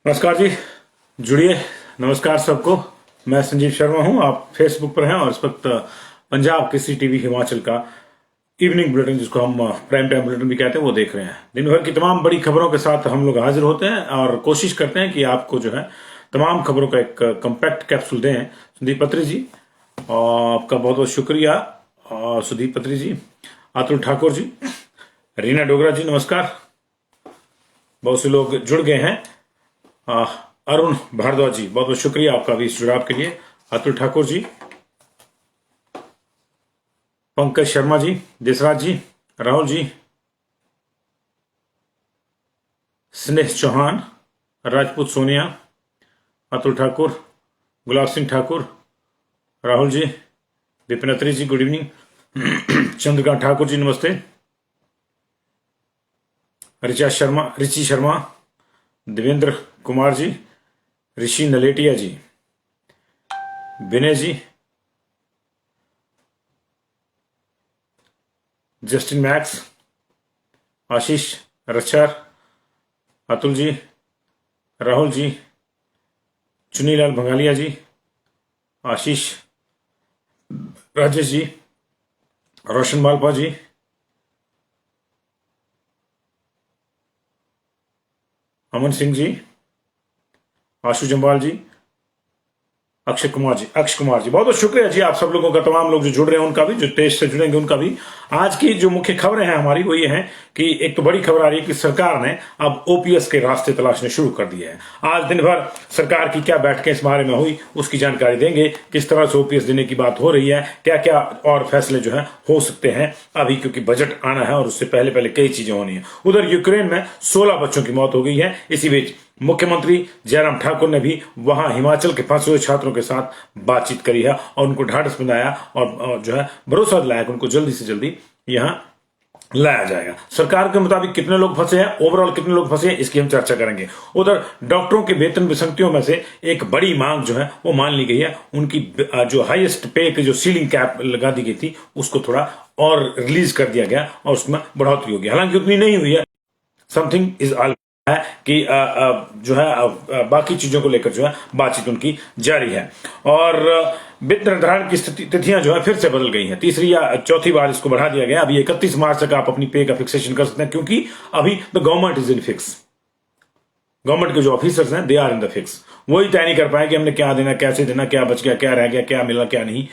नमस्कार जी, जुड़िए। नमस्कार सबको। मैं संजीव शर्मा हूं। आप फेसबुक पर हैं और इस वक्त पंजाब केसरी टीवी हिमाचल का इवनिंग बुलेटिन, जिसको हम प्राइम टाइम बुलेटिन भी कहते हैं, वो देख रहे हैं। दिन भर की तमाम बड़ी खबरों के साथ हम लोग हाजिर होते हैं और कोशिश करते हैं कि आपको जो है तमाम खबरों का एक कम्पैक्ट कैप्सूल दें। सुदीप पत्री जी, आपका बहुत बहुत शुक्रिया। सुदीप पत्री जी, अतुल ठाकुर जी, रीना डोगरा जी, नमस्कार। बहुत से लोग जुड़ गए हैं। अरुण भारद्वाज जी, बहुत बहुत शुक्रिया आपका भी इस जुड़ाव के लिए। अतुल ठाकुर जी, पंकज शर्मा जी, देसराज जी, राहुल जी, स्नेह चौहान, राजपूत सोनिया, अतुल ठाकुर, गुलाब सिंह ठाकुर, राहुल जी, विपिन अत्री जी, गुड इवनिंग। चंद्रकांत ठाकुर जी, नमस्ते। रिची शर्मा, देवेंद्र कुमार जी, ऋषि नलेटिया जी, विनय जी, जस्टिन मैक्स, आशीष रच्छर, अतुल जी, राहुल जी, चुनीलाल भंगालिया जी, आशीष, राजेश जी, रोशन मालपा जी, अमन सिंह जी, आशु जम्वाल जी, अक्षय कुमार जी, बहुत बहुत शुक्रिया जी आप सब लोगों का। तमाम लोग जो जुड़ रहे हैं उनका भी, जो देश से जुड़ेंगे उनका भी। आज की जो मुख्य खबरें हैं हमारी वो ये हैं कि एक तो बड़ी खबर आ रही है कि सरकार ने अब ओपीएस के रास्ते तलाशने शुरू कर दिए हैं। आज दिन भर सरकार की क्या बैठकें इस बारे में हुई उसकी जानकारी देंगे। किस तरह से ओपीएस देने की बात हो रही है, क्या क्या और फैसले जो है हो सकते हैं अभी, क्योंकि बजट आना है और उससे पहले पहले कई चीजें होनी है। उधर यूक्रेन में 16 बच्चों की मौत हो गई है। इसी बीच मुख्यमंत्री जयराम ठाकुर ने भी वहां हिमाचल के फंसे हुए छात्रों के साथ बातचीत करी है और उनको ढाढ़स बंधाया और जो है भरोसा दिलाया कि उनको जल्दी से जल्दी यहां लाया जाएगा। सरकार के मुताबिक कितने लोग फंसे हैं, ओवरऑल कितने लोग फंसे हैं, इसकी हम चर्चा करेंगे। उधर डॉक्टरों के वेतन विसंगतियों में से एक बड़ी मांग जो है वो मान ली गई है। उनकी जो हाईएस्ट पे की जो सीलिंग कैप लगा दी गई थी उसको थोड़ा और रिलीज कर दिया गया और उसमें बढ़ोतरी होगी। हालांकि उतनी नहीं हुई है। समथिंग इज ऑल है कि जो है बाकी चीजों को लेकर जो है बातचीत उनकी जारी है। और वित्त निर्धारण की तिथियां जो है फिर से बदल गई हैं। तीसरी या चौथी बार इसको बढ़ा दिया गया। अभी 31 मार्च तक आप अपनी पे का फिक्सेशन कर सकते हैं, क्योंकि अभी the government is in fix. Government के जो ऑफिसर्स हैं they are in the fix. वही तय नहीं कर पाए कि हमने क्या देना, कैसे देना, क्या बच गया, क्या रह गया, क्या मिला, क्या नहीं।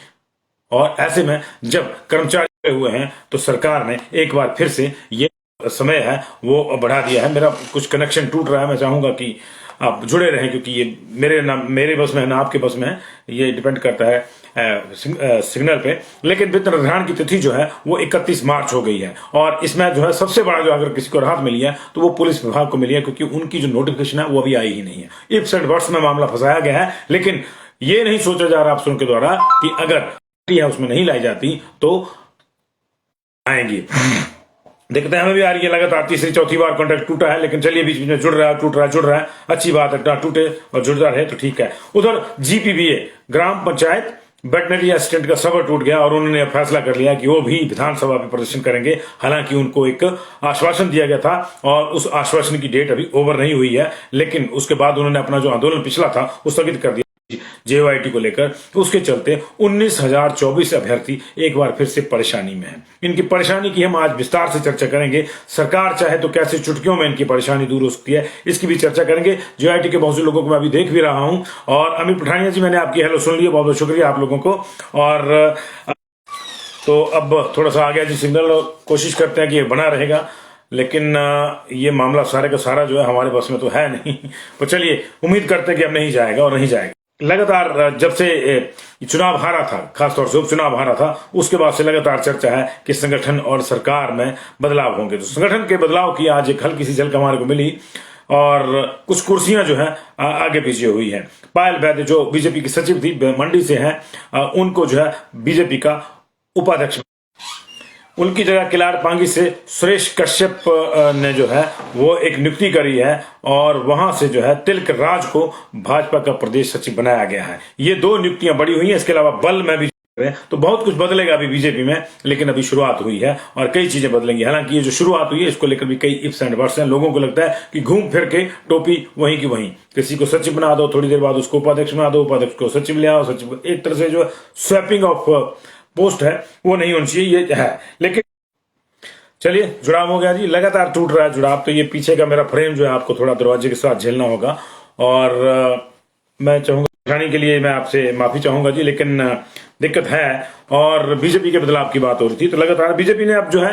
और ऐसे में जब कर्मचारी हुए हैं तो सरकार ने एक बार फिर से ये समय है वो बढ़ा दिया है। मेरा कुछ कनेक्शन टूट रहा है, मैं चाहूंगा कि आप जुड़े रहें, क्योंकि ये मेरे बस में है ना आपके बस में है, ये डिपेंड करता है सिग्नल पे। लेकिन वित्त निर्धारण की तिथि जो है वो 31 मार्च हो गई है और इसमें जो है सबसे बड़ा जो अगर किसी को राहत मिली है तो वो पुलिस विभाग को मिली है, क्योंकि उनकी जो नोटिफिकेशन है वो अभी आई ही नहीं है। इफ्स एंड बट्स में मामला फंसाया गया है, लेकिन ये नहीं सोचा जा रहा अफसरों के द्वारा कि अगर उसमें नहीं लाई जाती तो आएंगी। देखते हैं, हमें भी आ रही है लगातार तीसरी चौथी बार कॉन्ट्रैक्ट टूटा है, लेकिन चलिए बीच बीच में जुड़ रहा है, जुड़ रहा है, अच्छी बात है। टूटे और जुड़ता रहे तो ठीक है। उधर जीपीबीए ग्राम पंचायत वेटनरी असिस्टेंट का सबर टूट गया और उन्होंने फैसला कर लिया कि वो भी विधानसभा में प्रदर्शन करेंगे। हालांकि उनको एक आश्वासन दिया गया था और उस आश्वासन की डेट अभी ओवर नहीं हुई है, लेकिन उसके बाद उन्होंने अपना जो आंदोलन पिछला था वो स्थगित कर दिया जेओआईटी को लेकर। उसके चलते 19,024 अभ्यर्थी एक बार फिर से परेशानी में हैं। इनकी परेशानी की हम आज विस्तार से चर्चा करेंगे। सरकार चाहे तो कैसे चुटकियों में इनकी परेशानी दूर हो सकती है, इसकी भी चर्चा करेंगे। जेओआईटी के बहुत से लोगों को मैं अभी देख भी रहा हूं। और अमित पठानिया जी, मैंने आपकी हेलो सुन ली, बहुत बहुत शुक्रिया आप लोगों को। और तो अब थोड़ा सा आ गया जी सिग्नल, कोशिश करते हैं कि ये बना रहेगा, लेकिन ये मामला सारे का सारा जो है हमारे बस में तो है नहीं। तो चलिए उम्मीद करते हैं कि अब नहीं जाएगा और नहीं जाएगा। लगातार जब से चुनाव हारा था, खासतौर से उपचुनाव हारा था, उसके बाद से लगातार चर्चा है कि संगठन और सरकार में बदलाव होंगे। तो संगठन के बदलाव की आज एक हल्की सी झलक हमारे को मिली और कुछ कुर्सियां जो है आगे पीछे हुई हैं। पायल वैद्य जो बीजेपी की सचिव थी, मंडी से हैं, उनको जो है बीजेपी का उपाध्यक्ष, उनकी जगह किलाड़ पांगी से सुरेश कश्यप ने जो है वो एक नियुक्ति करी है और वहां से जो है तिलक राज को भाजपा का प्रदेश सचिव बनाया गया है। ये दो नियुक्तियां बड़ी हुई हैं। इसके अलावा बल में भी तो बहुत कुछ बदलेगा अभी बीजेपी में, लेकिन अभी शुरुआत हुई है और कई चीजें बदलेंगी। हालांकि ये जो शुरुआत हुई है इसको लेकर भी कई इफ्स एंड बट्स हैं। लोगों को लगता है कि घूम फिर के टोपी वहीं की वहीं, किसी को सचिव बना दो, थोड़ी देर बाद उसको उपाध्यक्ष बना दो, उपाध्यक्ष को सचिव ले आओ, सचिव, एक तरह से जो स्वैपिंग ऑफ पोस्ट है वो नहीं होनी चाहिए, ये है। लेकिन चलिए, जुड़ाव हो गया जी, लगातार टूट रहा है जुड़ाव। तो ये पीछे का मेरा फ्रेम जो है आपको थोड़ा दरवाजे के साथ झेलना होगा, और मैं चाहूंगा परेशानी के लिए मैं आपसे माफी चाहूंगा जी, लेकिन दिक्कत है। और बीजेपी के बदलाव की बात हो रही थी, तो लगातार बीजेपी ने अब जो है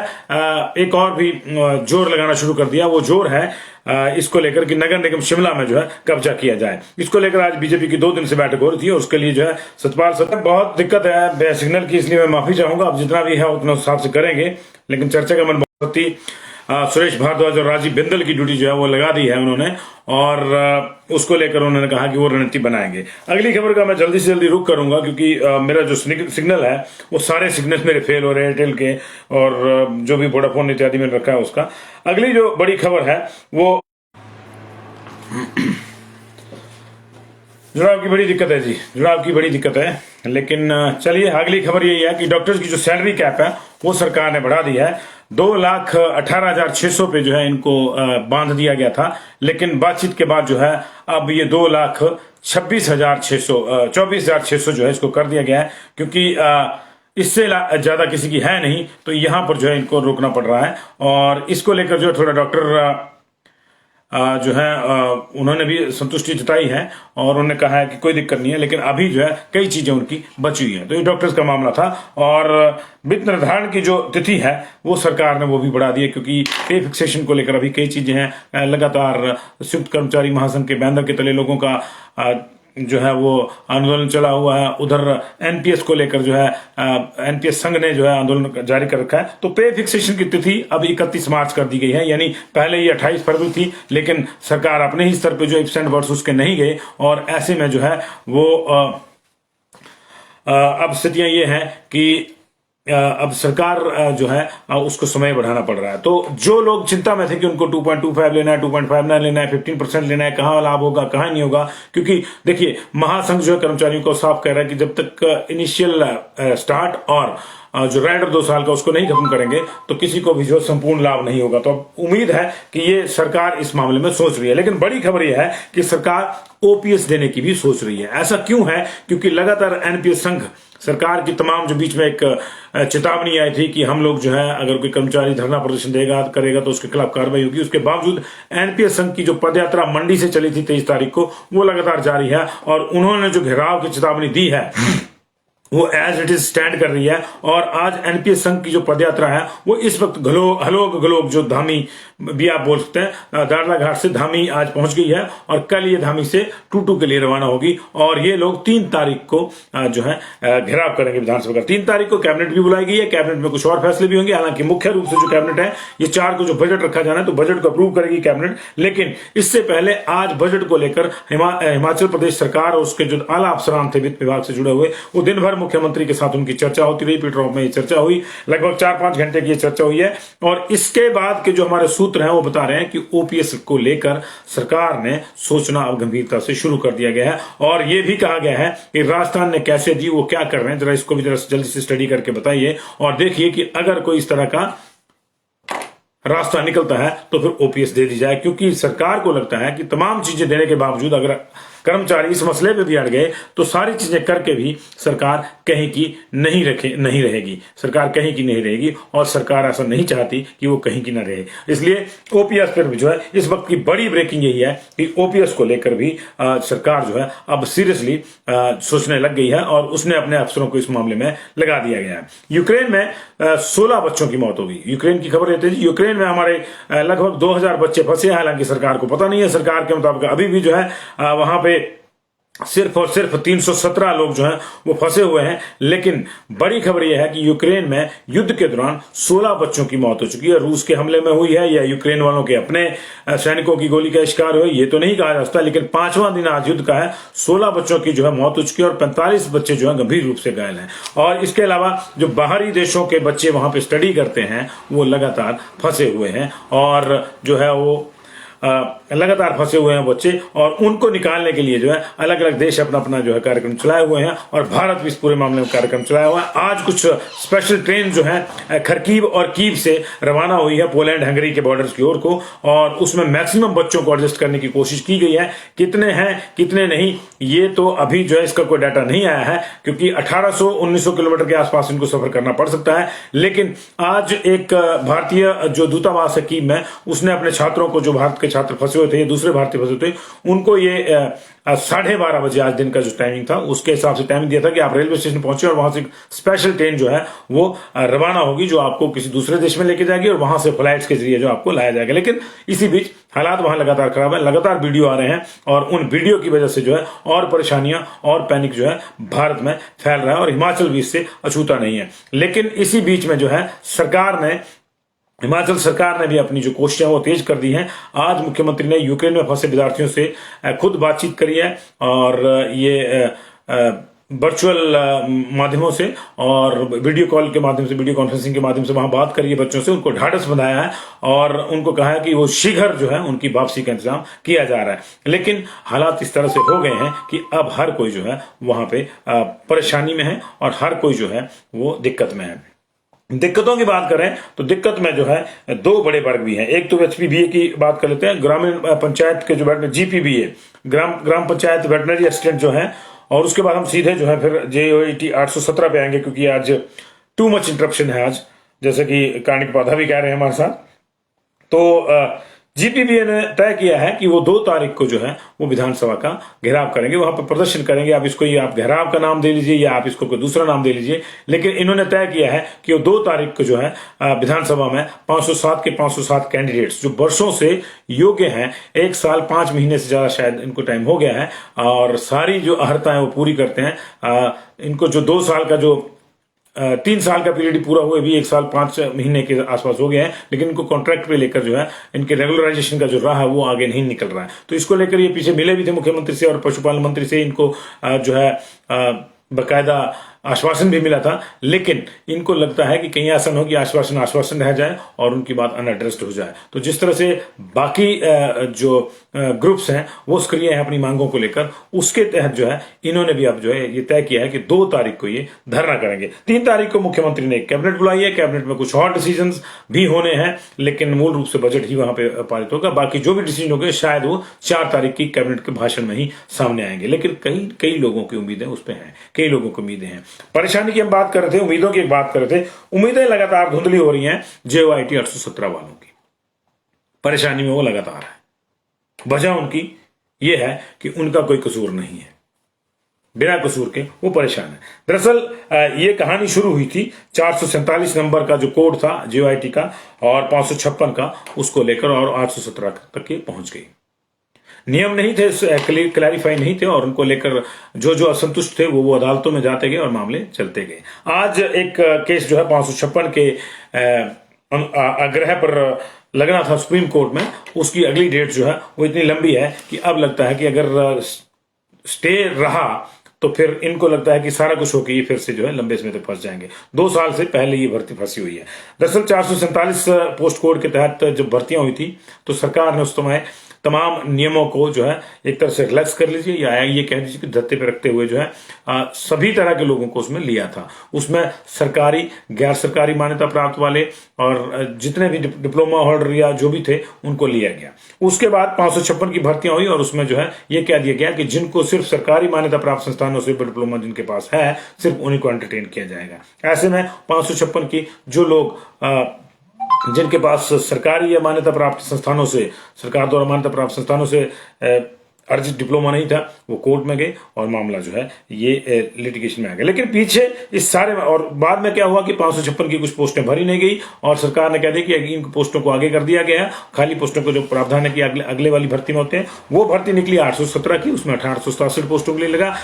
एक और भी जोर लगाना शुरू कर दिया। वो जोर है इसको लेकर कि नगर निगम शिमला में जो है कब्जा किया जाए। इसको लेकर आज बीजेपी की 2 दिन से बैठक हो रही थी और उसके लिए जो है सतपाल सत्तर बहुत दिक्कत है सिग्नल की, इसलिए मैं माफी चाहूंगा। अब जितना भी है उतना हिसाब से करेंगे, लेकिन चर्चा का मन बहुत थी। सुरेश भारद्वाज और राजीव बिंदल की ड्यूटी जो है वो लगा दी है उन्होंने, और उसको लेकर उन्होंने कहा कि वो रणनीति बनाएंगे। अगली खबर का मैं जल्दी से जल्दी रुक करूंगा, क्योंकि मेरा जो सिग्नल है वो सारे सिग्नल मेरे फेल हो रहे हैं, एयरटेल के और जो भी वोडाफोन इत्यादि में रखा है उसका। अगली जो बड़ी खबर है वो जुड़ाव की बड़ी दिक्कत है जी, जुड़ाव की बड़ी दिक्कत है। लेकिन चलिए, अगली खबर यही है कि डॉक्टर्स की जो सैलरी कैप है वो सरकार ने बढ़ा दी है। 2,18,600 पे जो है इनको बांध दिया गया था, लेकिन बातचीत के बाद जो है अब ये 2,26,600 24,600 जो है इसको कर दिया गया है, क्योंकि इससे ज्यादा किसी की है नहीं, तो यहां पर जो है इनको रोकना पड़ रहा है। और इसको लेकर जो थोड़ा डॉक्टर जो है उन्होंने भी संतुष्टि जताई है और उन्होंने कहा है कि कोई दिक्कत नहीं है, लेकिन अभी जो है कई चीजें उनकी बची हुई हैं। तो ये डॉक्टर्स का मामला था। और वित्त निर्धारण की जो तिथि है वो सरकार ने वो भी बढ़ा दी है, क्योंकि पे फिक्सेशन को लेकर अभी कई चीजें हैं। लगातार संयुक्त कर्मचारी महासंघ के बैनर के तले लोगों का जो है वो आंदोलन चला हुआ है। उधर एनपीएस को लेकर जो है एनपीएस संघ ने जो है आंदोलन जारी कर रखा है। तो पे फिक्सेशन की तिथि अब 31 मार्च कर दी गई है, यानी पहले ये 28 फरवरी थी, लेकिन सरकार अपने ही स्तर पे जो इफ्स एंड बट्स उसके नहीं गए, और ऐसे में जो है वो अब स्थितियां ये हैं कि अब सरकार जो है उसको समय बढ़ाना पड़ रहा है। तो जो लोग चिंता में थे कि उनको 2.25 लेना है, 2.59 लेना है, 15% लेना है, कहां लाभ होगा कहां नहीं होगा, क्योंकि देखिए महासंघ जो है कर्मचारियों को साफ कह रहा है कि जब तक इनिशियल स्टार्ट और जो राइडर 2 साल का उसको नहीं खत्म करेंगे तो किसी को भी जो संपूर्ण लाभ नहीं होगा। तो अब उम्मीद है कि ये सरकार इस मामले में सोच रही है। लेकिन बड़ी खबर यह है कि सरकार ओपीएस देने की भी सोच रही है। ऐसा क्यों है? क्योंकि लगातार एनपीएस संघ सरकार की तमाम जो बीच में एक चेतावनी आई थी कि हम लोग जो है अगर कोई कर्मचारी धरना प्रदर्शन करेगा तो उसके खिलाफ कार्रवाई होगी। उसके बावजूद एनपीएस संघ की जो पदयात्रा मंडी से चली थी 23 तारीख को, वो लगातार जारी है और उन्होंने जो घेराव की चेतावनी दी है वो एज इट इज स्टैंड कर रही है। और आज एनपीएस संघ की जो पदयात्रा है वो इस वक्त हलोग गलोग जो धामी भी आप बोल सकते हैं, दाड़ला घाट से धामी आज पहुंच गई है और कल ये धामी से टूटू के लिए रवाना होगी। और ये लोग 3 तारीख को जो है घेराव करेंगे विधानसभा का। 3 तारीख को कैबिनेट भी बुलाई गई है, कैबिनेट में कुछ और फैसले भी होंगे। हालांकि मुख्य रूप से जो कैबिनेट है ये 4 को जो बजट रखा जाना है तो बजट को अप्रूव करेगी कैबिनेट। लेकिन इससे पहले आज बजट को लेकर हिमाचल प्रदेश सरकार और उसके जो आला अफसरान थे वित्त विभाग से जुड़े हुए, वो दिन भर मुख्यमंत्री के साथ उनकी चर्चा होती रही। पीटरहॉफ में ये चर्चा हुई, लगभग 4-5 घंटे की ये चर्चा हुई है। और इसके बाद के जो हमारे सूत्र हैं वो बता रहे हैं कि ओपीएस को लेकर सरकार ने सोचना अब गंभीरता से शुरू कर दिया गया है। और ये भी कहा गया है कि राजस्थान ने कैसे दी, वो क्या कर रहे हैं, जरा इसको भी जरा जल्दी से स्टडी करके बताइए और देखिए कि अगर कोई इस तरह का रास्ता निकलता है तो फिर ओपीएस दे दी जाए। क्योंकि सरकार को लगता है कि तमाम चीजें देने के बावजूद अगर कर्मचारी इस मसले पे भी अड़ गए तो सारी चीजें करके भी सरकार कहीं की नहीं रहेगी। सरकार कहीं की नहीं रहेगी और सरकार ऐसा नहीं चाहती कि वो कहीं की ना रहे। इसलिए ओपीएस पर भी जो है इस वक्त की बड़ी ब्रेकिंग यही है कि ओपीएस को लेकर भी सरकार जो है अब सीरियसली सोचने लग गई है और उसने अपने अफसरों को इस मामले में लगा दिया गया है। यूक्रेन में 16 बच्चों की मौत हो गई। यूक्रेन की खबर रहती है, यूक्रेन में हमारे लगभग 2000 बच्चे फंसे हैं। हालांकि सरकार को पता नहीं है। सरकार के मुताबिक अभी भी जो है वहां पे सिर्फ और सिर्फ 317 लोग जो हैं वो फंसे हुए हैं। लेकिन बड़ी खबर यह है कि यूक्रेन में युद्ध के दौरान 16 बच्चों की मौत हो चुकी है। रूस के हमले में हुई है या यूक्रेन वालों के अपने सैनिकों की गोली का शिकार हुए, ये तो नहीं कहा जा सकता। लेकिन 5वां दिन आज युद्ध का है, 16 बच्चों की जो है मौत हो चुकी है और 45 बच्चे जो है गंभीर रूप से घायल हैं। और इसके अलावा जो बाहरी देशों के बच्चे वहां पे स्टडी करते हैं वो लगातार फंसे हुए हैं और जो है वो लगातार फंसे हुए हैं बच्चे, और उनको निकालने के लिए जो है अलग अलग देश अपना अपना जो है कार्यक्रम चलाए हुए हैं, और भारत भी इस पूरे मामले में कार्यक्रम चलाया हुआ है। आज कुछ स्पेशल ट्रेन जो है खरकीव और कीव से रवाना हुई है पोलैंड हंगरी के बॉर्डर्स की ओर को, और उसमें मैक्सिमम बच्चों को एडजस्ट करने की कोशिश की गई है। कितने हैं कितने नहीं, ये तो अभी जो है इसका कोई डाटा नहीं आया है, क्योंकि 1800-1900 किलोमीटर के आसपास इनको सफर करना पड़ सकता है। लेकिन आज एक भारतीय जो दूतावास है कीव में, उसने अपने छात्रों को, जो भारत के छात्र फंसे हुए थे या दूसरे भारतीय फंसे थे, उनको ये 12:30 बजे आज दिन का जो टाइमिंग था उसके हिसाब से टाइमिंग दिया था कि आप रेलवे स्टेशन पहुंचे और वहां से स्पेशल ट्रेन जो है वो रवाना होगी, जो आपको किसी दूसरे देश में लेके जाएगी और वहां से फ्लाइट्स के जरिए जो आपको लाया जाएगा। लेकिन इसी बीच हालात वहां लगातार खराब है, लगातार वीडियो आ रहे हैं, और उन वीडियो की वजह से जो है और परेशानियां और पैनिक जो है भारत में फैल रहा है, और हिमाचल भी इससे अछूता नहीं है। लेकिन इसी बीच में जो है हिमाचल सरकार ने भी अपनी जो कोशिशें वो तेज कर दी हैं। आज मुख्यमंत्री ने यूक्रेन में फंसे विद्यार्थियों से खुद बातचीत करी है, और ये वर्चुअल माध्यमों से और वीडियो कॉल के माध्यम से, वीडियो कॉन्फ्रेंसिंग के माध्यम से वहां बात करी है बच्चों से, उनको ढाढ़स बंधाया है और उनको कहा है कि वो शीघ्र जो है उनकी वापसी का इंतजाम किया जा रहा है। लेकिन हालात इस तरह से हो गए हैं कि अब हर कोई जो है वहां पे परेशानी में है, और हर कोई जो है वो दिक्कत में है। दिक्कतों की बात करें तो दिक्कत में जो है दो बड़े वर्ग भी हैं। एक तो HPBA की बात कर लेते हैं, ग्रामीण पंचायत के जो GPBA, ग्राम पंचायत वेटनरी असिस्टेंट जो है, और उसके बाद हम सीधे जो है फिर JOET 817 पे आएंगे, क्योंकि आज टू मच इंटरप्शन है आज, जैसे कि कार्णिक पौधा भी कह रहे हैं हमारे साथ। तो GPBA ने तय किया है कि वो 2 तारीख को जो है वो विधानसभा का घेराव करेंगे, वहां पर प्रदर्शन करेंगे। आप इसको आप घेराव का नाम दे लीजिए या आप इसको कोई दूसरा नाम दे लीजिए, लेकिन इन्होंने तय किया है कि वो 2 तारीख को जो है विधानसभा में 507 के 507 कैंडिडेट्स जो वर्षों से योग्य हैं, 1 साल 5 महीने से ज्यादा शायद इनको टाइम हो गया है, और सारी जो अहर्ताएं वो पूरी करते हैं। इनको जो 2 साल का जो 3 साल का पीरियड पूरा हुए भी 1 साल 5 महीने के आसपास हो गया है, लेकिन इनको कॉन्ट्रैक्ट पे लेकर जो है इनके रेगुलराइजेशन का जो राह है वो आगे नहीं निकल रहा है। तो इसको लेकर ये पीछे मिले भी थे मुख्यमंत्री से और पशुपालन मंत्री से, इनको जो है बकायदा आश्वासन भी मिला था, लेकिन इनको लगता है कि कहीं ऐसा न हो कि आश्वासन रह जाए और उनकी बात अनएड्रेस्ड हो जाए। तो जिस तरह से बाकी जो ग्रुप्स हैं वो सक्रिय हैं अपनी मांगों को लेकर, उसके तहत जो है इन्होंने भी अब जो है ये तय किया है कि 2 तारीख को ये धरना करेंगे। 3 तारीख को मुख्यमंत्री ने कैबिनेट बुलाई है, कैबिनेट में कुछ और डिसीजन भी होने हैं, लेकिन मूल रूप से बजट ही वहां पे पारित होगा। बाकी जो भी डिसीजन होंगे शायद वो 4 तारीख की कैबिनेट के भाषण में ही सामने आएंगे। लेकिन कई लोगों की उम्मीदें उस पर हैं, कई लोगों की उम्मीदें हैं। परेशानी की हम बात कर रहे थे, उम्मीदों की एक बात कर रहे थे। उम्मीदें लगातार धुंधली हो रही हैं JOIT 817 वालों की, परेशानी में वो लगातार है। वजह उनकी ये है कि उनका कोई कसूर नहीं है, बिना कसूर के वो परेशान है। दरअसल ये कहानी शुरू हुई थी 447 नंबर का जो कोड था JOIT का और 556 का, उसको लेकर और 817 तक के पहुंच गई। नियम नहीं थे, क्लैरिफाई नहीं थे, और उनको लेकर जो असंतुष्ट थे वो अदालतों में जाते गए और मामले चलते गए। आज एक केस जो है 556 के आग्रह पर लगना था सुप्रीम कोर्ट में, उसकी अगली डेट जो है वो इतनी लंबी है कि अब लगता है कि अगर स्टे रहा तो फिर इनको लगता है कि सारा कुछ होकर ये फिर से जो है लंबे समय तक फंस जाएंगे। 2 साल से पहले ये भर्ती फंसी हुई है। दरअसल 447 पोस्ट कोड के तहत जब भर्तियां हुई थी तो सरकार ने उस समय तमाम नियमों को जो है एक तरह से रिलैक्स कर लीजिए या ये कह दीजिए कि धत्ते पे रखते हुए जो है सभी तरह के लोगों को उसमें लिया था। उसमें सरकारी, गैर सरकारी मान्यता प्राप्त वाले और जितने भी डिप्लोमा होल्डर या जो भी थे उनको लिया गया। उसके बाद 556 की भर्तियां हुई और उसमें जो है ये कह दिया गया कि जिनको सिर्फ सरकारी मान्यता प्राप्त संस्थानों से डिप्लोमा जिनके पास है सिर्फ उन्हीं को एंटरटेन किया जाएगा। ऐसे में 556 की जो लोग जिनके पास सरकारी या मान्यता प्राप्त संस्थानों से, सरकार द्वारा मान्यता प्राप्त संस्थानों से अर्जित डिप्लोमा नहीं था, वो कोर्ट में गए और मामला जो है ये लिटिगेशन में आ गया। लेकिन पीछे इस सारे में और बाद में क्या हुआ कि 556 की कुछ पोस्टें भरी नहीं गई और सरकार ने कह दी कि इन पोस्टों को आगे कर दिया गया है। खाली पोस्टों को जो प्रावधान है कि अगले वाली भर्ती में होते हैं, वो भर्ती निकली 817 की, उसमें 1867 पोस्टों के लिए लगा।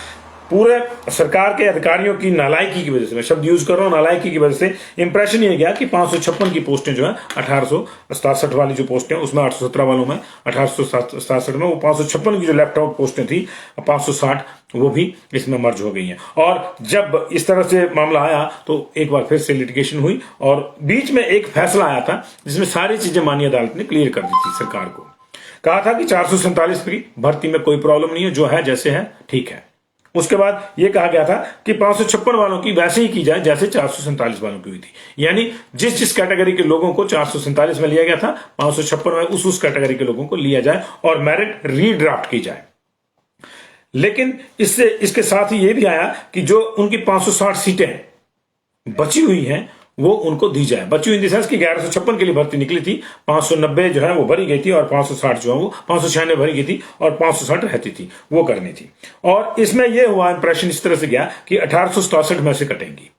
पूरे सरकार के अधिकारियों की नालायकी की वजह से, मैं शब्द यूज कर रहा हूं नालायकी की वजह से, इंप्रेशन ये गया कि 556 की पोस्टें जो है 1867 वाली जो पोस्टें उसमें 817 वालों में 1867 में वो 556 की जो लैपटॉप पोस्टें थी 560 वो भी इसमें मर्ज हो गई हैं। और जब इस तरह से मामला आया तो एक बार फिर से लिटिगेशन हुई और बीच में एक फैसला आया था जिसमें सारी चीजें माननीय अदालत ने क्लियर कर दी थी सरकार को। कहा था कि 447 की भर्ती में कोई प्रॉब्लम नहीं है, जो है जैसे है ठीक है। उसके बाद यह कहा गया था कि 556 वालों की वैसे ही की जाए जैसे 447 वालों की हुई थी, यानी जिस जिस कैटेगरी के लोगों को 447 में लिया गया था 556 में उस कैटेगरी के लोगों को लिया जाए और मेरिट रीड्राफ्ट की जाए। लेकिन इसके साथ ही यह भी आया कि जो उनकी 560 सीटें बची हुई हैं वो उनको दी जाए। बची हुई इन द सेंस कि 1156 के लिए भर्ती निकली थी, 590 जो है वो भरी गई थी और 560 जो है वो 596 भरी गई थी और 560 रहती थी, वो करनी थी। और इसमें यह हुआ इंप्रेशन इस तरह से गया कि 1867 में से कटेंगी,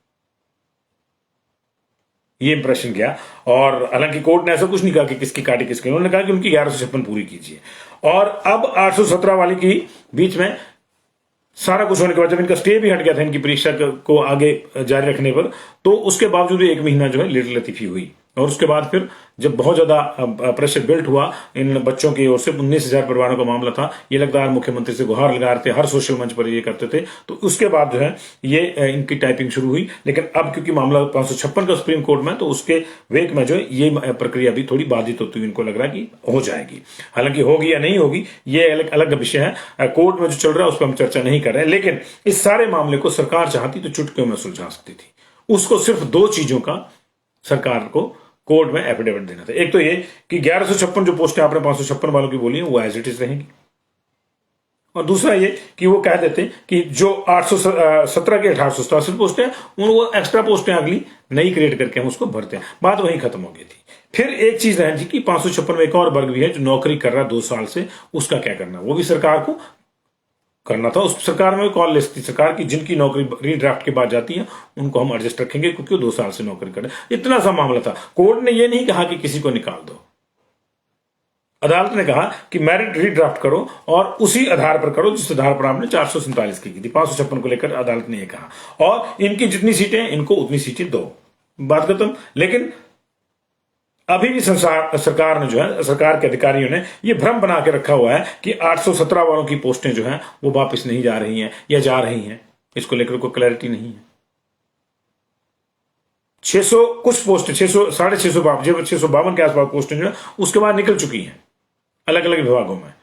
ये इंप्रेशन गया। और हालांकि कोर्ट ने ऐसा कुछ नहीं कहा कि किसकी काटी किसकी, उन्होंने कहा कि उनकी 1156 पूरी कीजिए। और अब 817 वाली की बीच में सारा कुछ होने के बाद जब इनका स्टे भी हट गया था इनकी परीक्षा को आगे जारी रखने पर, तो उसके बावजूद भी 1 महीना जो है लेट लतीफी हुई। और उसके बाद फिर जब बहुत ज्यादा प्रेशर बिल्ट हुआ इन बच्चों की ओर से, 19,000 परिवारों का मामला था, ये लगातार मुख्यमंत्री से गुहार लगा रहे थे, हर सोशल मंच पर ये करते थे, तो उसके बाद जो है ये इनकी टाइपिंग शुरू हुई। लेकिन अब क्योंकि मामला 556 का सुप्रीम कोर्ट में, तो उसके वेक में जो है ये प्रक्रिया भी थोड़ी बाधित होती हुई इनको लग रहा है कि हो जाएगी। हालांकि होगी या नहीं होगी ये अलग विषय है, कोर्ट में जो चल रहा है उस पर हम चर्चा नहीं कर रहे हैं। लेकिन इस सारे मामले को सरकार चाहती तो चुटकियों में सुलझा सकती थी। उसको सिर्फ 2 चीजों का सरकार को कोर्ट में एफिडेविट देना था। एक तो ये कि 1156 जो पोस्टें आपने 556 वालों की बोली वो एज इट इज रहेंगी, और दूसरा ये कि वो कह देते कि जो 817 की 1867 पोस्टें हैं वो एक्स्ट्रा पोस्टें अगली नई क्रिएट करके हम उसको भरते हैं। बात वहीं खत्म हो गई थी। फिर एक चीज है जी कि 556 में एक और वर्ग भी है जो नौकरी कर रहा है 2 साल से, उसका क्या करना, वो भी सरकार को करना था। उस सरकार में कॉल लिस्ट थी सरकार की, जिनकी नौकरी रीड्राफ्ट के बाद जाती है उनको हम एडजस्ट रखेंगे क्योंकि वो 2 साल से नौकरी कर रहे हैं। इतना सा मामला था। कोर्ट ने यह नहीं कहा कि किसी को निकाल दो, अदालत ने कहा कि मेरिट रीड्राफ्ट करो और उसी आधार पर करो जिस आधार पर आपने 447 की थी। 556 को लेकर अदालत ने यह कहा और इनकी जितनी सीटें इनको उतनी सीटें दो, बात खत्म। लेकिन अभी भी सरकार ने जो है, सरकार के अधिकारियों ने यह भ्रम बना के रखा हुआ है कि 817 वालों की पोस्टें जो हैं वो वापस नहीं जा रही हैं या जा रही हैं, इसको लेकर कोई क्लैरिटी नहीं है। 600 कुछ पोस्टें, 652 के आसपास पोस्टें जो है उसके बाद निकल चुकी हैं अलग अलग विभागों में,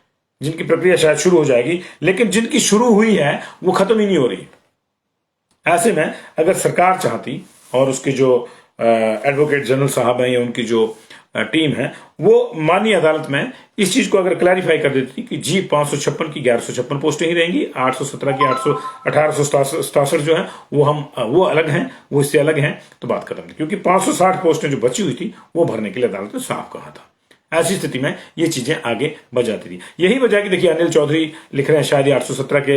जिनकी प्रक्रिया शायद शुरू हो जाएगी, लेकिन जिनकी शुरू हुई है वो खत्म ही नहीं हो रही। ऐसे में अगर सरकार चाहती और उसके जो एडवोकेट जनरल साहब हैं या उनकी जो टीम है वो माननीय अदालत में इस चीज को अगर क्लैरिफाई कर देती कि जी 556 की 1156 पोस्टें ही रहेंगी, 817 की 1867 जो है वो अलग हैं, वो इससे अलग हैं, तो बात खत्म थी। क्योंकि 560 पोस्टें जो बची हुई थी वो भरने के लिए अदालत ने साफ कहा था। ऐसी स्थिति में ये चीजें आगे बढ़ जाती थी। यही वजह कि देखिए अनिल चौधरी लिख रहे हैं, शायद 817 के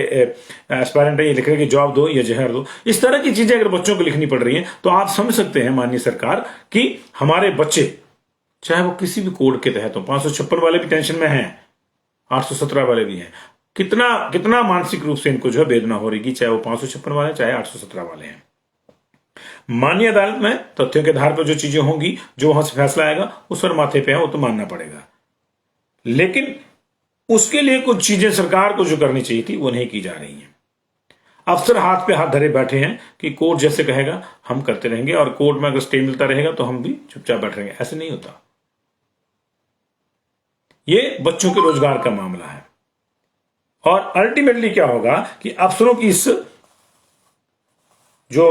एस्पायरेंट है, ये लिख रहे हैं कि जॉब दो या जहर दो। इस तरह की चीजें अगर बच्चों को लिखनी पड़ रही हैं तो आप समझ सकते हैं माननीय सरकार कि हमारे बच्चे चाहे वो किसी भी कोड के तहत हो, 556 वाले भी टेंशन में हैं, 817 वाले भी हैं, कितना मानसिक रूप से इनको जो है वेदना हो रही, चाहे वो 556 वाले चाहे 817 वाले हैं। माननीय अदालत में तथ्यों के आधार पर जो चीजें होंगी, जो वहां से फैसला आएगा उस पर माथे पे है, वो तो मानना पड़ेगा। लेकिन उसके लिए कुछ चीजें सरकार को जो करनी चाहिए थी वो नहीं की जा रही हैं। अफसर हाथ पे हाथ धरे बैठे हैं कि कोर्ट जैसे कहेगा हम करते रहेंगे और कोर्ट में अगर स्टे मिलता रहेगा तो हम भी चुपचाप बैठ रहेंगे। ऐसे नहीं होता। ये बच्चों के रोजगार का मामला है और अल्टीमेटली क्या होगा कि अफसरों की इस जो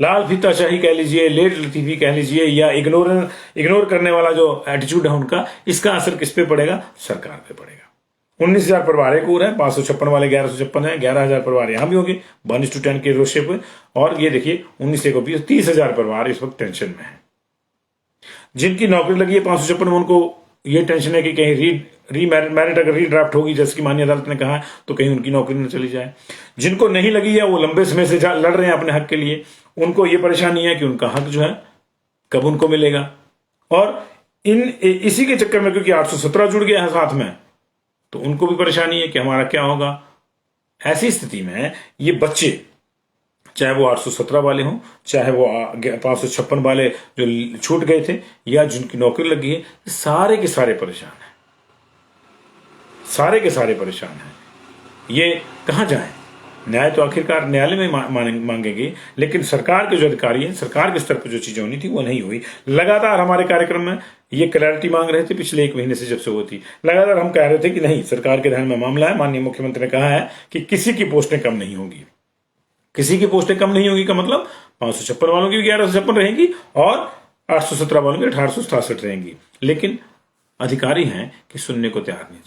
लाल फीताशाही कह लीजिए, लेट लतीफी कह लीजिए, या इग्नोर करने वाला जो एटीट्यूड है उनका, इसका असर किस पे पड़ेगा? सरकार पे पड़ेगा। 19,000 परिवार एक और है, 556 वाले 1156 है, 11,000 परिवार यहां भी होंगे 1:10 के रेशियो पे। और ये देखिए 19 को 30,000 परिवार इस वक्त टेंशन में है। जिनकी नौकरी लगी है 556 में, उनको ये टेंशन है कि कहीं रीमेरिट अगर रीड्राफ्ट होगी जैसे कि माननीय अदालत ने कहा तो कहीं उनकी नौकरी न चली जाए। जिनको नहीं लगी है वो लंबे समय से लड़ रहे हैं अपने हक के लिए, उनको ये परेशानी है कि उनका हक जो है कब उनको मिलेगा। और इसी के चक्कर में क्योंकि 817 जुड़ गया है साथ में, तो उनको भी परेशानी है कि हमारा क्या होगा। ऐसी स्थिति में ये बच्चे, चाहे वो 817 वाले हों, चाहे वो 556 वाले जो छूट गए थे, या जिनकी नौकरी लगी है, सारे के सारे परेशान हैं, सारे के सारे परेशान हैं। ये कहां जाएं? न्याय तो आखिरकार न्यायालय में मांगेंगे, लेकिन सरकार के जो अधिकारी हैं, सरकार के स्तर पर जो चीजें होनी थी वो नहीं हुई। लगातार हमारे कार्यक्रम में ये क्लैरिटी मांग रहे थे पिछले 1 महीने से, जब से होती लगातार हम कह रहे थे कि नहीं, सरकार के ध्यान में मामला है। माननीय मुख्यमंत्री ने कहा है कि किसी की पोस्टें कम नहीं होगी। किसी की पोस्टें कम नहीं होगी का मतलब 556 वालों की 1156 रहेंगी और 817 वालों की 1867 रहेंगी। लेकिन अधिकारी हैं कि सुनने को तैयार नहीं,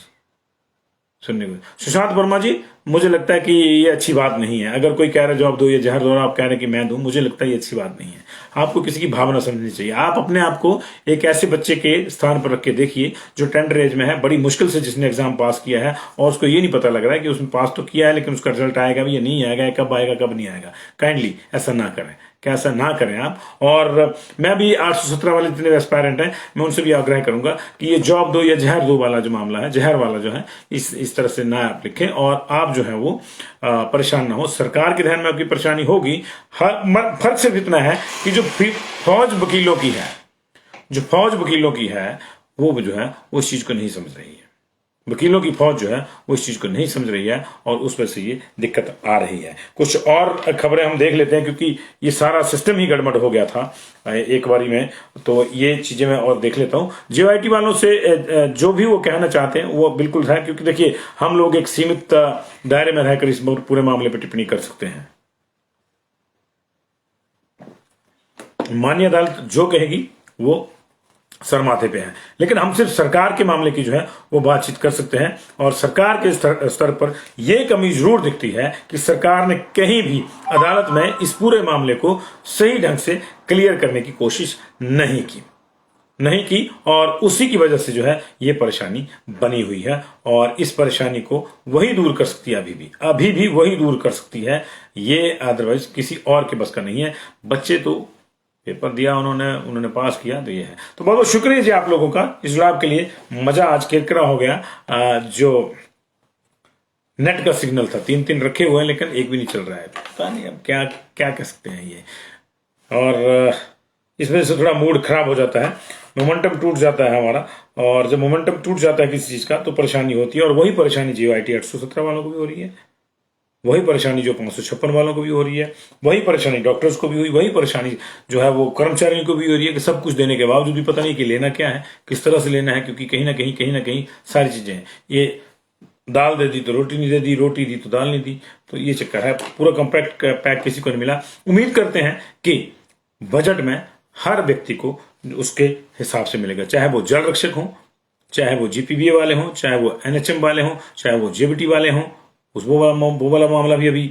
सुनने को। सुशांत वर्मा जी, मुझे लगता है कि ये अच्छी बात नहीं है। अगर कोई कह रहा है जवाब दो, ये जहर दो, आप कह रहे हैं कि मैं दूं, मुझे लगता है ये अच्छी बात नहीं है। आपको किसी की भावना समझनी चाहिए। आप अपने आप को एक ऐसे बच्चे के स्थान पर रख के देखिए जो टेंडर एज में है, बड़ी मुश्किल से जिसने एग्जाम पास किया है और उसको ये नहीं पता लग रहा है कि उसने पास तो किया है लेकिन उसका रिजल्ट आएगा भी या नहीं आएगा, कब आएगा कब नहीं आएगा। काइंडली ऐसा ना करें, क्या ऐसा ना करें आप। और मैं भी 817 वाले जितने एस्पायरेंट हैं, मैं उनसे भी आग्रह करूंगा कि ये जॉब दो या जहर दो वाला जो मामला है, जहर वाला जो है, इस तरह से ना आप लिखें और आप जो है वो परेशान ना हो। सरकार के ध्यान में आपकी परेशानी होगी। फर्क सिर्फ इतना है कि जो फौज वकीलों की है, जो फौज वकीलों की है, वो जो है वो इस चीज को नहीं समझ रही है। वकीलों की फौज जो है वो इस चीज को नहीं समझ रही है और उस वजह से ये दिक्कत आ रही है। कुछ और खबरें हम देख लेते हैं, क्योंकि ये सारा सिस्टम ही गड़बड़ हो गया था एक बारी में, तो ये चीजें मैं और देख लेता हूं। जेआईटी वालों से जो भी वो कहना चाहते हैं वो बिल्कुल है, क्योंकि देखिए हम लोग एक सीमित दायरे में रहकर इस पूरे मामले पर टिप्पणी कर सकते हैं। माननीय अदालत जो कहेगी वो सर माथे पे है, लेकिन हम सिर्फ सरकार के मामले की जो है वो बातचीत कर सकते हैं। और सरकार के स्तर पर यह कमी जरूर दिखती है कि सरकार ने कहीं भी अदालत में इस पूरे मामले को सही ढंग से क्लियर करने की कोशिश नहीं की और उसी की वजह से जो है ये परेशानी बनी हुई है। और इस परेशानी को वही दूर कर सकती है, अभी भी वही दूर कर सकती है, ये अदरवाइज किसी और के बस का नहीं है। बच्चे तो पेपर दिया, उन्होंने पास किया, तो ये है। तो बहुत बहुत शुक्रिया जी आप लोगों का इस जुड़ाव के लिए। मजा आज किरकिरा हो गया। जो नेट का सिग्नल था 3 रखे हुए हैं लेकिन एक भी नहीं चल रहा है, पता नहीं अब क्या क्या कह सकते हैं ये। और इस वजह से थोड़ा मूड खराब हो जाता है, मोमेंटम टूट जाता है हमारा। और जब मोमेंटम टूट जाता है किसी चीज का तो परेशानी होती है, और वही परेशानी जेआईटी 817 वालों को भी हो रही है, वही परेशानी जो 556 वालों को भी हो रही है, वही परेशानी डॉक्टर्स को भी हुई, वही परेशानी जो है वो कर्मचारियों को भी हो रही है कि सब कुछ देने के बावजूद भी पता नहीं कि लेना क्या है, किस तरह से लेना है। क्योंकि कहीं ना कहीं सारी चीजें हैं, ये दाल दे दी तो रोटी नहीं दे दी, रोटी दी तो दाल नहीं दी, तो ये चक्कर है। पूरा कॉम्पैक्ट पैक किसी को नहीं मिला। उम्मीद करते हैं कि बजट में हर व्यक्ति को उसके हिसाब से मिलेगा, चाहे वो जल रक्षक हो, चाहे वो जीपीबीए वाले हों, चाहे वो एनएचएम वाले हों, चाहे वो जेबीटी वाले हों, वो वाला मामला भी अभी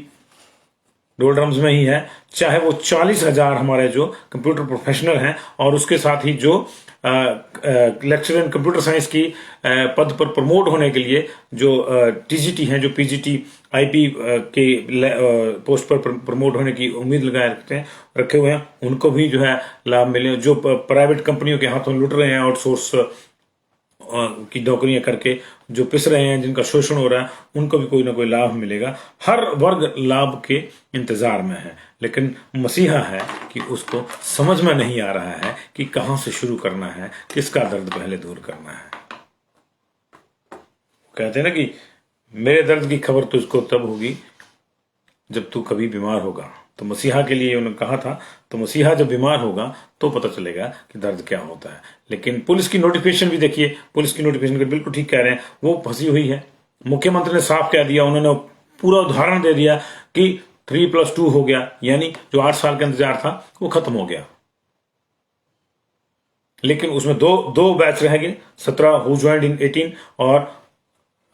डोलड्रम्स में ही है, चाहे वो 40,000 हमारे जो कंप्यूटर प्रोफेशनल हैं और उसके साथ ही जो लेक्चर इन कंप्यूटर साइंस की पद पर प्रमोट होने के लिए जो टीजीटी हैं, जो पीजीटी आईपी के पोस्ट पर प्रमोट होने की उम्मीद लगाए रखे हुए हैं, उनको भी जो है लाभ मिले। जो प्राइवेट कंपनियों के हाथों लुट रहे हैं, आउटसोर्स की नौकरियां करके जो पिस रहे हैं, जिनका शोषण हो रहा है, उनको भी कोई ना कोई लाभ मिलेगा। हर वर्ग लाभ के इंतजार में है, लेकिन मसीहा है कि उसको समझ में नहीं आ रहा है कि कहां से शुरू करना है, किसका दर्द पहले दूर करना है। कहते हैं ना कि मेरे दर्द की खबर तुझको तब होगी जब तू कभी बीमार होगा। तो मसीहा के लिए उन्होंने कहा था, तो मसीहा जब बीमार होगा तो पता चलेगा कि दर्द क्या होता है। लेकिन पुलिस की नोटिफिकेशन भी देखिए, पुलिस की नोटिफिकेशन बिल्कुल ठीक कह रहे हैं, वो फंसी हुई है। मुख्यमंत्री ने साफ कह दिया, उन्होंने पूरा उदाहरण दे दिया कि 3+2 हो गया, यानी जो 8 साल का इंतजार था वो खत्म हो गया। लेकिन उसमें दो बैच रह गए, 17 हु ज्वाइंड इन 18 और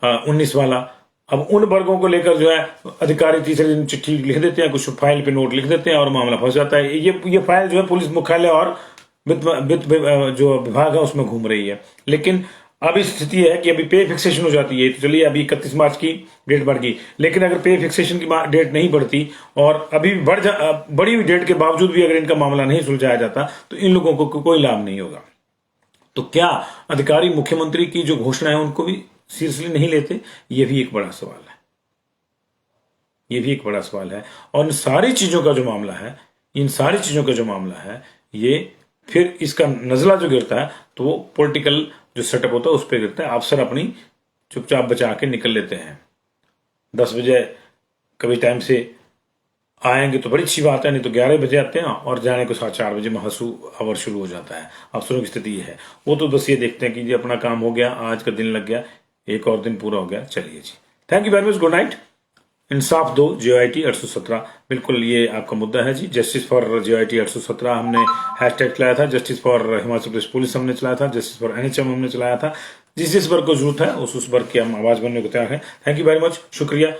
19 वाला। अब उन वर्गों को लेकर जो है अधिकारी तीसरे दिन चिट्ठी लिख देते हैं, कुछ फाइल पे नोट लिख देते हैं और मामला फंस जाता है। ये फाइल जो है पुलिस मुख्यालय और वित्त जो विभाग है उसमें घूम रही है। लेकिन अभी स्थिति है कि अभी पे फिक्सेशन हो जाती है, तो चलिए अभी 31 मार्च की डेट बढ़ गई, लेकिन अगर पे फिक्सेशन की डेट नहीं बढ़ती और अभी बढ़ी हुई डेट के बावजूद भी अगर इनका मामला नहीं सुलझाया जाता तो इन लोगों को कोई लाभ नहीं होगा। तो क्या अधिकारी मुख्यमंत्री की जो घोषणा है उनको भी सीरियसली नहीं लेते? ये भी एक बड़ा सवाल है, ये भी एक बड़ा सवाल है। और इन सारी चीजों का जो मामला है, इन सारी चीजों का जो मामला है, ये फिर इसका नजला जो गिरता है तो वो पॉलिटिकल जो सेटअप होता है उस पर गिरता है। अफसर अपनी चुपचाप बचा के निकल लेते हैं। 10 बजे कभी टाइम से आएंगे तो बड़ी अच्छी बात है, नहीं तो 11 बजे आते हैं और जाने को 4:30 बजे महासू आवर शुरू हो जाता है। अफसरों की स्थिति ये है। वो तो बस ये देखते हैं कि जी अपना काम हो गया, आज का दिन लग गया, एक और दिन पूरा हो गया, चलिए जी। Thank you very much, good night. इंसाफ दो JIT 817, बिल्कुल ये आपका मुद्दा है जी। जस्टिस फॉर JIT 817 हमने हैशटैग चलाया था, justice for Himachal Pradesh police हमने चलाया था, जस्टिस फॉर NHM हमने चलाया था। जिस वर्ग को जरूरत है उस वर्ग की हम आवाज बनने को तैयार हैं। थैंक यू वेरी मच, शुक्रिया।